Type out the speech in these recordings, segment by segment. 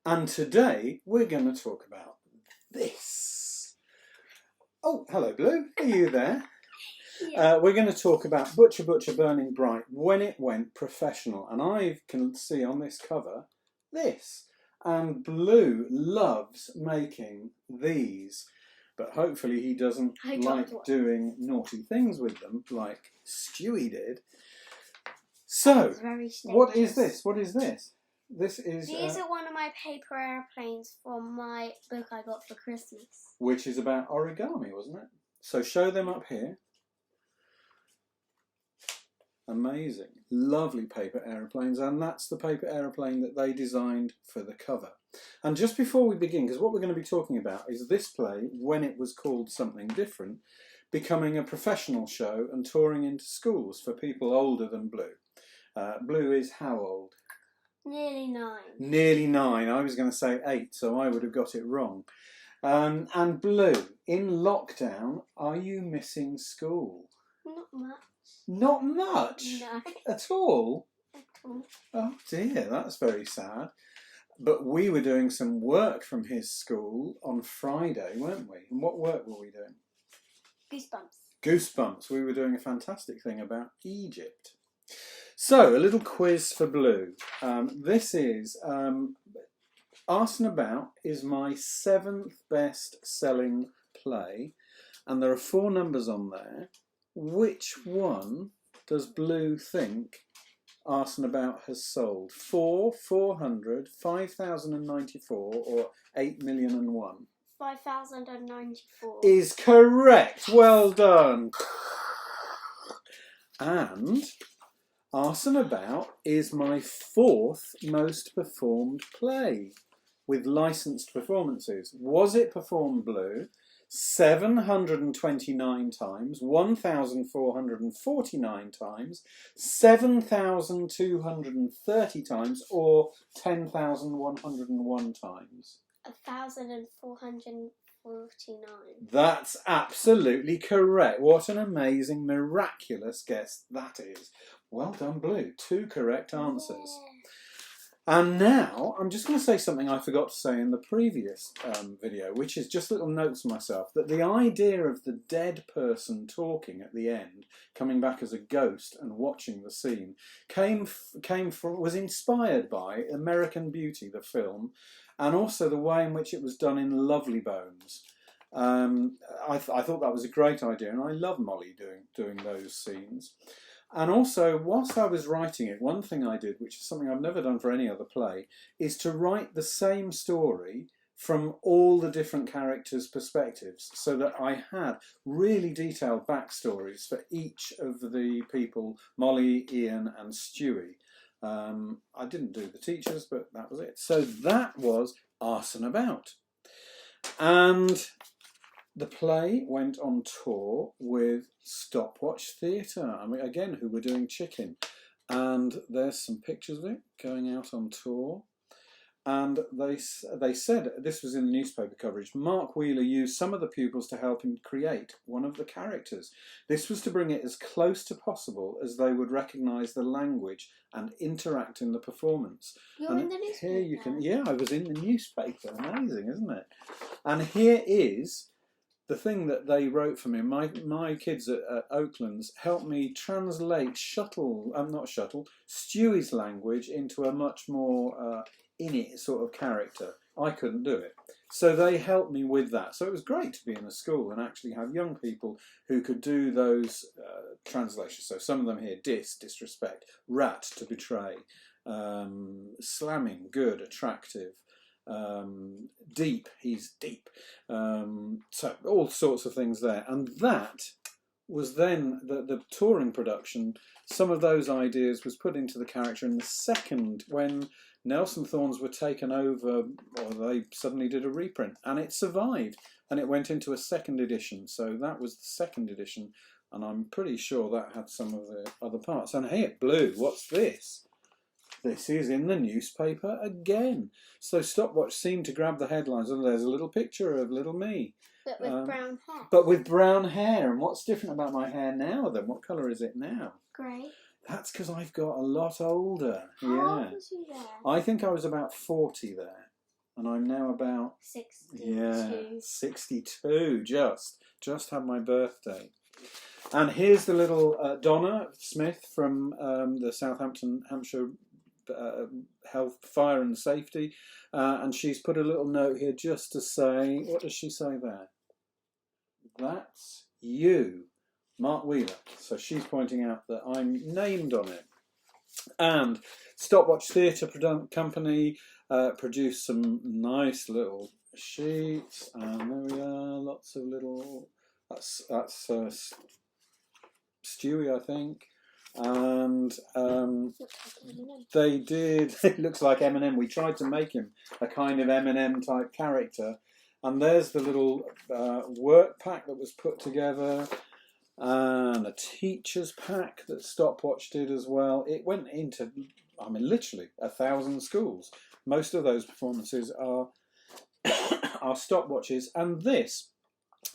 And today we're going to talk about this. Oh, hello Blue, are you there? Yeah. We're going to talk about Butcher Butcher Burning Bright when it went professional. And I can see on this cover this. And Blue loves making these. But hopefully he doesn't like doing naughty things with them like Stewie did. So, what is this? What is this? This is... These are one of my paper airplanes from my book I got for Christmas. Which is about origami, wasn't it? So show them up here. Amazing. Lovely paper aeroplanes, and that's the paper aeroplane that they designed for the cover. And just before we begin, because what we're going to be talking about is this play, when it was called something different, becoming a professional show and touring into schools for people older than Blue. Blue is how old? Nearly 9. Nearly 9. I was going to say 8, so I would have got it wrong. And Blue, in lockdown, are you missing school? Not much. Not much? No. At all? At all. Oh dear, that's very sad. But we were doing some work from his school on Friday, weren't we? And what work were we doing? Goosebumps. Goosebumps. We were doing a fantastic thing about Egypt. So, a little quiz for Blue. This is Arson About is my 7th best selling play, and there are 4 numbers on there. Which one does Blue think Arson About has sold? 4, 400, 5,094 or 8,000,001? 5,094. Is correct. Well done. And Arson About is my 4th most performed play with licensed performances. Was it performed, Blue, 729 times, 1,449 times, 7,230 times, or 10,101 times? 1,449. That's absolutely correct. What an amazing, miraculous guess that is. Well done, Blue. 2 correct answers. Yeah. And now, I'm just going to say something I forgot to say in the previous video, which is just little notes to myself, that the idea of the dead person talking at the end, coming back as a ghost and watching the scene, was inspired by American Beauty, the film, and also the way in which it was done in Lovely Bones. I thought that was a great idea, and I love Molly doing those scenes. And also, whilst I was writing it, one thing I did, which is something I've never done for any other play, is to write the same story from all the different characters' perspectives, so that I had really detailed backstories for each of the people, Molly, Ian and Stewie. I didn't do the teachers, but that was it. So that was Arson About. And the play went on tour with Stopwatch Theatre, I mean, again, who were doing Chicken. And there's some pictures of it going out on tour. And they said, this was in the newspaper coverage, Mark Wheeler used some of the pupils to help him create one of the characters. This was to bring it as close to possible as they would recognise the language and interact in the performance. You're in the newspaper? Here you can, yeah, I was in the newspaper. Amazing, isn't it? And here is the thing that they wrote for me. My kids at Oaklands helped me translate Stewie's language into a much more in it sort of character. I couldn't do it. So they helped me with that. So it was great to be in a school and actually have young people who could do those translations. So some of them here, disrespect, rat, to betray, slamming, good, attractive, deep, he's deep. So all sorts of things there. And that was then the touring production. Some of those ideas was put into the character in the second, when Nelson Thorns were taken over, or they suddenly did a reprint, and it survived, and it went into a 2nd edition. So that was the 2nd edition, and I'm pretty sure that had some of the other parts. And hey, Blue, what's this? This is in the newspaper again. So Stopwatch seemed to grab the headlines, and there's a little picture of little me. But with brown hair. But with brown hair. And what's different about my hair now then? What colour is it now? Grey. That's because I've got a lot older. How old was you there? I think I was about 40 there. and I'm now about 62. Just had my birthday. And here's the little Donna Smith from the Hampshire Health, Fire and Safety, and she's put a little note here just to say, what does she say there? That's you, Mark Wheeler. So she's pointing out that I'm named on it. And Stopwatch Theatre Company produced some nice little sheets, and there we are, lots of little, that's Stewie, I think, and they did, it looks like M&M. We tried to make him a kind of M&M type character, and there's the little work pack that was put together, and a teacher's pack that Stopwatch did as well. It went into, I mean, literally 1,000 schools. Most of those performances are are stopwatches, and this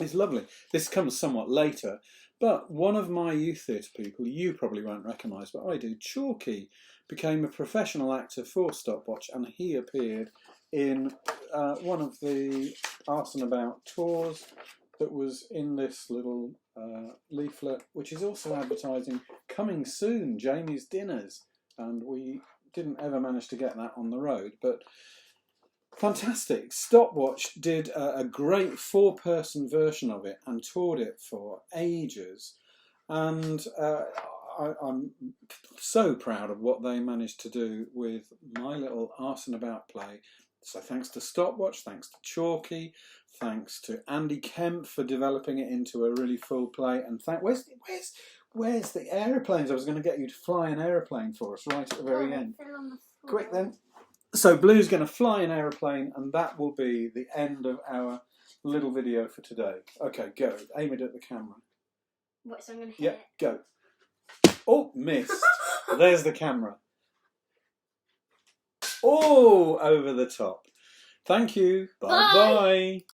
is lovely. This comes somewhat later, but one of my youth theatre people, you probably won't recognise, but I do, Chalky, became a professional actor for Stopwatch, and he appeared in one of the Arson About tours that was in this little leaflet, which is also advertising coming soon, Jamie's Dinners, and we didn't ever manage to get that on the road, but fantastic. Stopwatch did a great 4-person version of it and toured it for ages, and I'm so proud of what they managed to do with my little Arson About play. So thanks to Stopwatch, thanks to Chalky, thanks to Andy Kemp for developing it into a really full play, and where's the aeroplanes? I was going to get you to fly an aeroplane for us right at the very end. Quick then. So Blue's going to fly an aeroplane, and that will be the end of our little video for today. Okay, go. Aim it at the camera. What, so I'm going to hit it? Go. Oh, missed. There's the camera. Oh, over the top. Thank you. Bye-bye.